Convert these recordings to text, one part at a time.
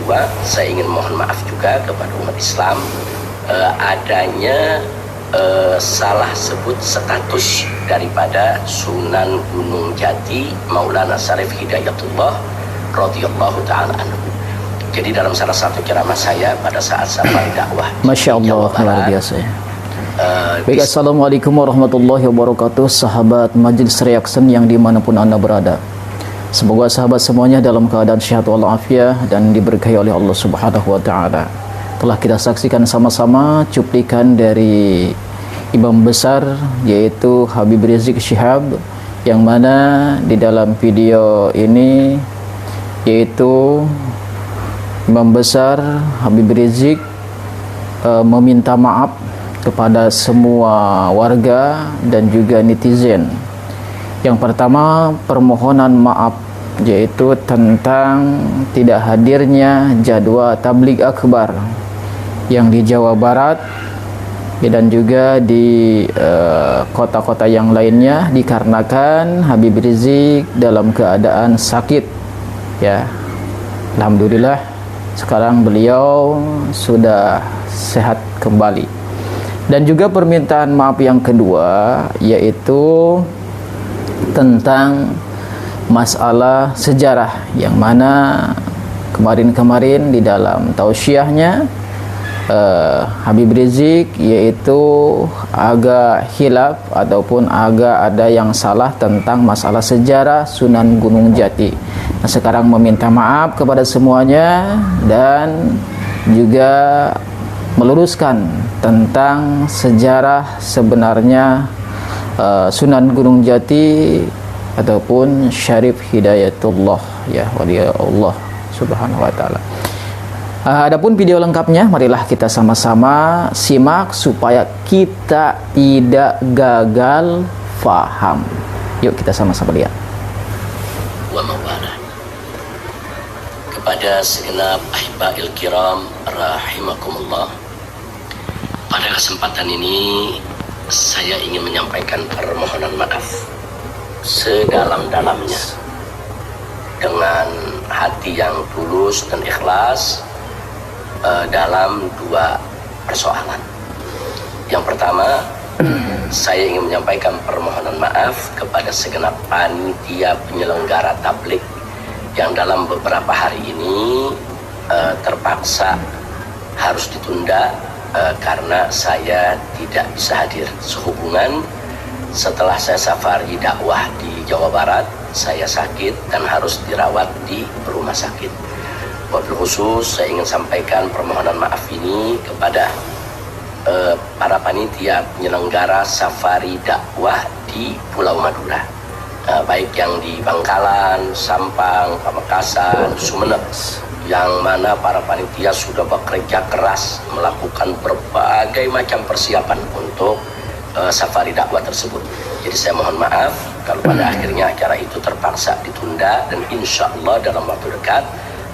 kedua, saya ingin mohon maaf juga kepada umat Islam adanya salah sebut status daripada Sunan Gunung Jati Maulana Syarif Hidayatullah radhiyallahu taala anhu. Jadi dalam salah satu ceramah saya pada saat safari dakwah, Masya Allah, luar biasa ya. Baik, assalamualaikum warahmatullahi wabarakatuh, sahabat Majelis Reaction yang dimanapun anda berada. Semoga sahabat semuanya dalam keadaan sehat walafiat dan diberkahi oleh Allah Subhanahu wa taala. Telah kita saksikan sama-sama cuplikan dari imam besar yaitu Habib Rizik Syihab, yang mana di dalam video ini yaitu imam besar Habib Rizik meminta maaf kepada semua warga dan juga netizen. Yang pertama, permohonan maaf yaitu tentang tidak hadirnya jadwal tabligh akbar yang di Jawa Barat dan juga di kota-kota yang lainnya, dikarenakan Habib Rizik dalam keadaan sakit ya. Alhamdulillah sekarang beliau sudah sehat kembali. Dan juga permintaan maaf yang kedua yaitu tentang masalah sejarah, yang mana kemarin-kemarin di dalam tausiahnya Habib Rizik yaitu agak hilaf ataupun agak ada yang salah tentang masalah sejarah Sunan Gunung Jati. Nah, sekarang meminta maaf kepada semuanya dan juga meluruskan tentang sejarah sebenarnya Sunan Gunung Jati ataupun Syarif Hidayatullah ya, wali Allah Subhanahu wa taala. Adapun video lengkapnya marilah kita sama-sama simak supaya kita tidak gagal faham. Yuk kita sama-sama lihat. Wa mawalah. Kepada segenap ahiba'il kiram rahimakumullah, pada kesempatan ini saya ingin menyampaikan permohonan maaf sedalam-dalamnya dengan hati yang tulus dan ikhlas dalam dua persoalan. Yang pertama, saya ingin menyampaikan permohonan maaf kepada segenap panitia penyelenggara tabligh yang dalam beberapa hari ini terpaksa harus ditunda karena saya tidak bisa hadir sehubungan setelah saya safari dakwah di Jawa Barat, saya sakit dan harus dirawat di rumah sakit. Wabil khusus saya ingin sampaikan permohonan maaf ini kepada para panitia penyelenggara safari dakwah di Pulau Madura, baik yang di Bangkalan, Sampang, Pamekasan, Sumeneb, yang mana para panitia sudah bekerja keras melakukan berbagai macam persiapan untuk safari dakwah tersebut. Jadi saya mohon maaf kalau pada akhirnya acara itu terpaksa ditunda, dan insya Allah dalam waktu dekat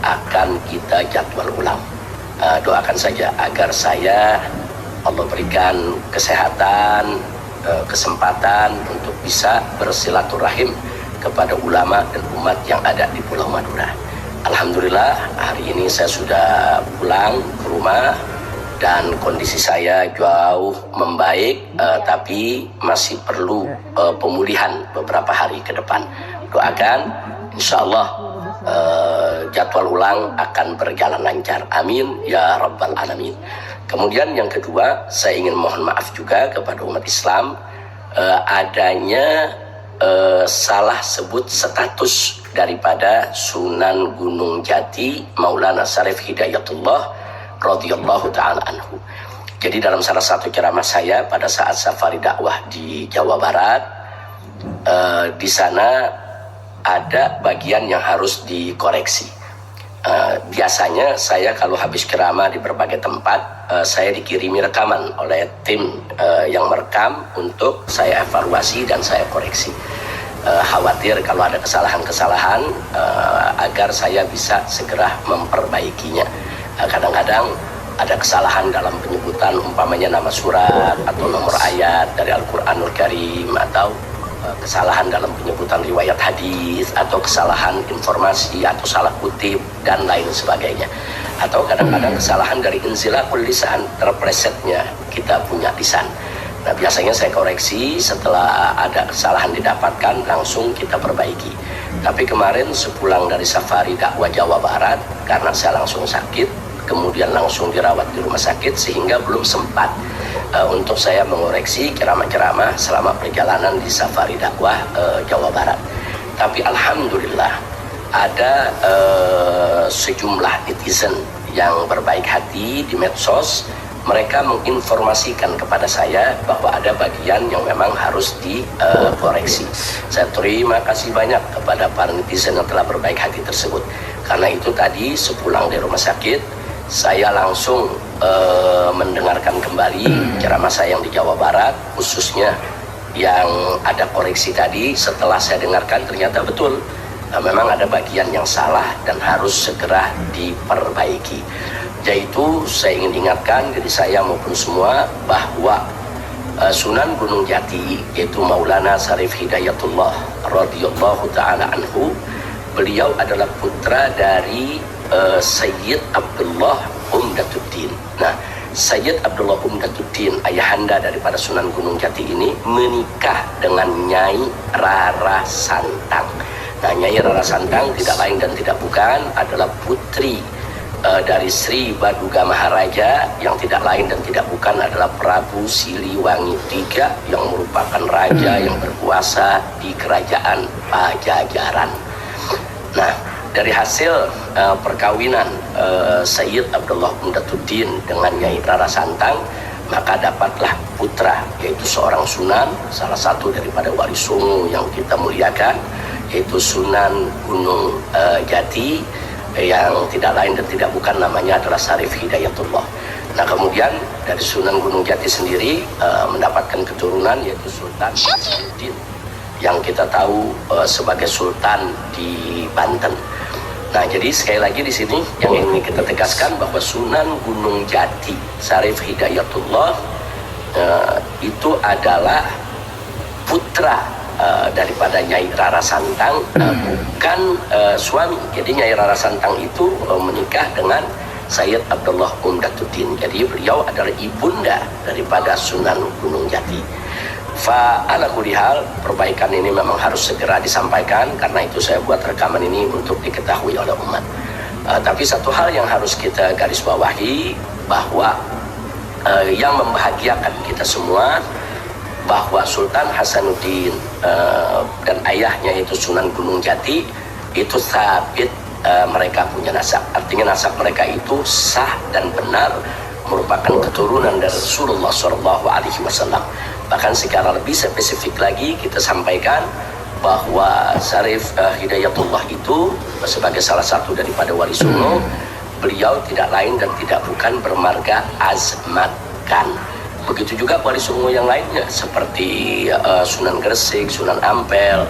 akan kita jadwal ulang. Doakan saja agar saya Allah berikan kesehatan, kesempatan untuk bisa bersilaturahim kepada ulama dan umat yang ada di Pulau Madura. Alhamdulillah hari ini saya sudah pulang ke rumah dan kondisi saya jauh membaik, tapi masih perlu pemulihan beberapa hari ke depan. Doakan insya Allah jadwal ulang akan berjalan lancar. Amin ya rabbal alamin. Kemudian yang kedua, saya ingin mohon maaf juga kepada umat Islam adanya salah sebut status daripada Sunan Gunung Jati Maulana Syarif Hidayatullah radhiyallahu taala anhu. Jadi dalam salah satu ceramah saya pada saat safari dakwah di Jawa Barat, di sana ada bagian yang harus dikoreksi. Biasanya saya kalau habis ceramah di berbagai tempat, saya dikirimi rekaman oleh tim yang merekam untuk saya evaluasi dan saya koreksi. Khawatir kalau ada kesalahan-kesalahan agar saya bisa segera memperbaikinya. Kadang-kadang ada kesalahan dalam penyebutan umpamanya nama surat atau nomor ayat dari Al-Quranul Karim, atau kesalahan dalam penyebutan riwayat hadis, atau kesalahan informasi atau salah kutip dan lain sebagainya. atau kadang-kadang kesalahan dari inzilaqul lisan, terplesetnya kita punya lisan. Nah, biasanya saya koreksi setelah ada kesalahan didapatkan, langsung kita perbaiki. Tapi kemarin sepulang dari safari dakwah Jawa Barat, karena saya langsung sakit, kemudian langsung dirawat di rumah sakit, sehingga belum sempat untuk saya mengoreksi ceramah-ceramah selama perjalanan di safari dakwah Jawa Barat. Tapi alhamdulillah ada sejumlah netizen yang berbaik hati di medsos. Mereka menginformasikan kepada saya bahwa ada bagian yang memang harus dikoreksi. Saya terima kasih banyak kepada para netizen yang telah berbaik hati tersebut. Karena itu tadi sepulang dari rumah sakit, saya langsung mendengarkan kembali ceramah saya yang di Jawa Barat, khususnya yang ada koreksi tadi. Setelah saya dengarkan ternyata betul, memang ada bagian yang salah dan harus segera diperbaiki. Yaitu saya ingin ingatkan diri saya maupun semua bahwa Sunan Gunung Jati, yaitu Maulana Syarif Hidayatullah radhiyallahu ta'ala anhu, beliau adalah putra dari Sayyid Abdullah Umdatuddin. Nah, Sayyid Abdullah Umdatuddin, ayahanda daripada Sunan Gunung Jati ini, menikah dengan Nyai Rara Santang. Nah, Nyai Rara Santang tidak lain dan tidak bukan adalah putri dari Sri Baduga Maharaja, yang tidak lain dan tidak bukan adalah Prabu Siliwangi III, yang merupakan raja yang berkuasa di kerajaan Pajajaran. Nah, dari hasil perkawinan Sayyid Abdullah Umdatuddin dengan Nyai Rara Santang, maka dapatlah putra, yaitu seorang sunan, salah satu daripada wali songo yang kita muliakan, yaitu Sunan Gunung Jati, yang tidak lain dan tidak bukan namanya adalah Syarif Hidayatullah. Nah, kemudian dari Sunan Gunung Jati sendiri mendapatkan keturunan, yaitu Sultan Hasanuddin, yang kita tahu sebagai sultan di Banten. Nah, jadi sekali lagi di sini yang ingin kita tegaskan bahwa Sunan Gunung Jati Syarif Hidayatullah itu adalah putra daripada Nyai Rara Santang, bukan suami. Jadi Nyai Rara Santang itu menikah dengan Sayyid Abdullah Umdatuddin. Jadi beliau adalah ibunda daripada Sunan Gunung Jati. Ala kulli hal, perbaikan ini memang harus segera disampaikan, karena itu saya buat rekaman ini untuk diketahui oleh umat. Tapi satu hal yang harus kita garis bawahi, bahwa yang membahagiakan kita semua, bahwa Sultan Hasanuddin dan ayahnya yaitu Sunan Gunung Jati itu sabit, mereka punya nasab. Artinya nasab mereka itu sah dan benar, merupakan keturunan dari Rasulullah SAW. Bahkan secara lebih spesifik lagi kita sampaikan bahwa Syarif Hidayatullah itu sebagai salah satu daripada wali songo, beliau tidak lain dan tidak bukan bermarga Azmat Khan. Begitu juga wali songo yang lainnya seperti Sunan Gresik, Sunan Ampel,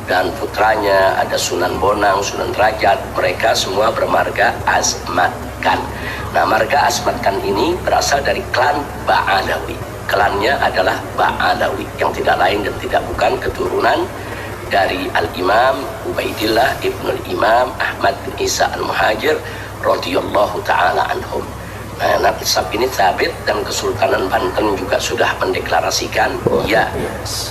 dan putranya ada Sunan Bonang, Sunan Derajat. Mereka semua bermarga Azmat Khan. Nah, marga Azmat Khan ini berasal dari klan Ba'alawi. Klannya adalah Ba'alawi, yang tidak lain dan tidak bukan keturunan dari Al-Imam Ubaidillah Ibnul Imam Ahmad bin Isa Al-Muhajir radhiyallahu ta'ala anhum. Nah, nasab ini sabit, dan Kesultanan Banten juga sudah mendeklarasikan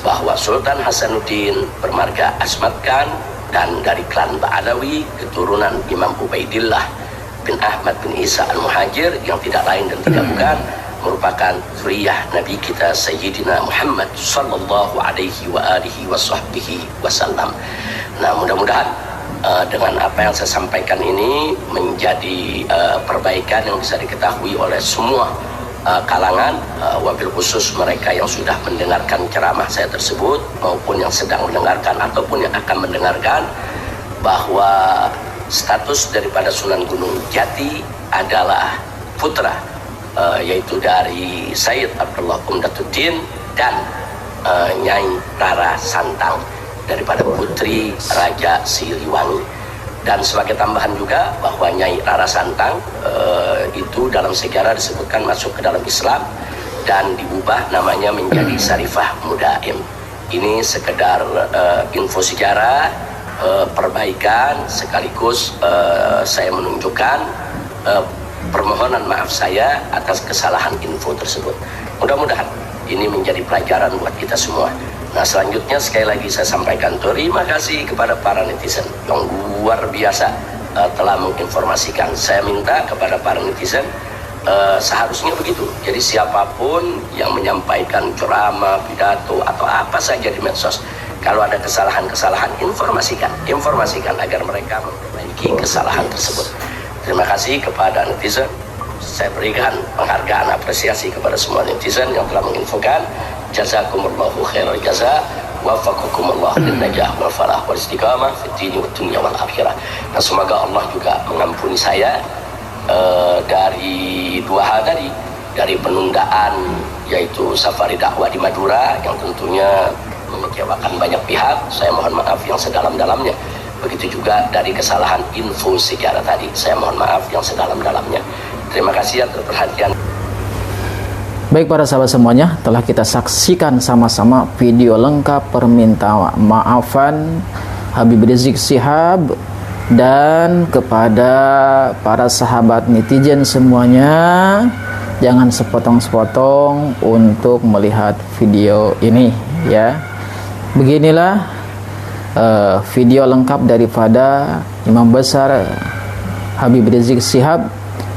bahwa Sultan Hasanuddin bermarga Azmat Khan dan dari klan Ba'alawi, keturunan Imam Ubaidillah bin Ahmad bin Isa Al-Muhajir, yang tidak lain dan tidak bukan merupakan zuriyah Nabi kita Sayyidina Muhammad sallallahu alaihi wa alihi wa sahbihi wasallam. Nah, mudah-mudahan dengan apa yang saya sampaikan ini menjadi perbaikan yang bisa diketahui oleh semua kalangan, wabil khusus mereka yang sudah mendengarkan ceramah saya tersebut maupun yang sedang mendengarkan ataupun yang akan mendengarkan, bahwa status daripada Sunan Gunung Jati adalah putra, yaitu dari Sayyid Abdullah Umdatuddin dan Nyai Rara Santang daripada putri Raja Siliwangi. Dan sebagai tambahan juga bahwa Nyai Rara Santang itu dalam sejarah disebutkan masuk ke dalam Islam dan diubah namanya menjadi Syarifah Mudaim. Ini sekedar info sejarah, perbaikan, sekaligus saya menunjukkan permohonan maaf saya atas kesalahan info tersebut. Mudah-mudahan ini menjadi pelajaran buat kita semua. Nah, selanjutnya sekali lagi saya sampaikan terima kasih kepada para netizen yang luar biasa telah menginformasikan. Saya minta kepada para netizen seharusnya begitu. Jadi siapapun yang menyampaikan ceramah, pidato atau apa saja di medsos, kalau ada kesalahan-kesalahan, informasikan agar mereka memperbaiki kesalahan tersebut. Terima kasih kepada netizen. Saya berikan penghargaan apresiasi kepada semua netizen yang telah menginfokan. Jazakumullahu khairal jaza, wafaqakumullah lin najah wal falah wal istiqamah fid dini wad dunya wal akhirah. Dan semoga Allah juga mengampuni saya dari 2 hal tadi, dari penundaan yaitu safari dakwah di Madura yang tentunya mengecewakan banyak pihak. Saya mohon maaf yang sedalam-dalamnya. Begitu juga dari kesalahan info sejarah tadi, saya mohon maaf yang sedalam-dalamnya. Terima kasih atas perhatian. Baik para sahabat semuanya, telah kita saksikan sama-sama video lengkap permintaan maafan Habib Rizik Syihab. Dan kepada para sahabat netizen semuanya, jangan sepotong-sepotong untuk melihat video ini ya. Beginilah video lengkap daripada Imam Besar Habib Rizik Syihab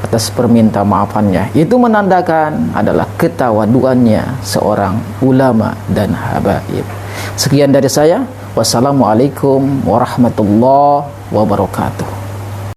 atas permintaan maafannya. Itu menandakan adalah ketawaduannya seorang ulama dan habaib. Sekian dari saya. Wassalamualaikum warahmatullahi wabarakatuh.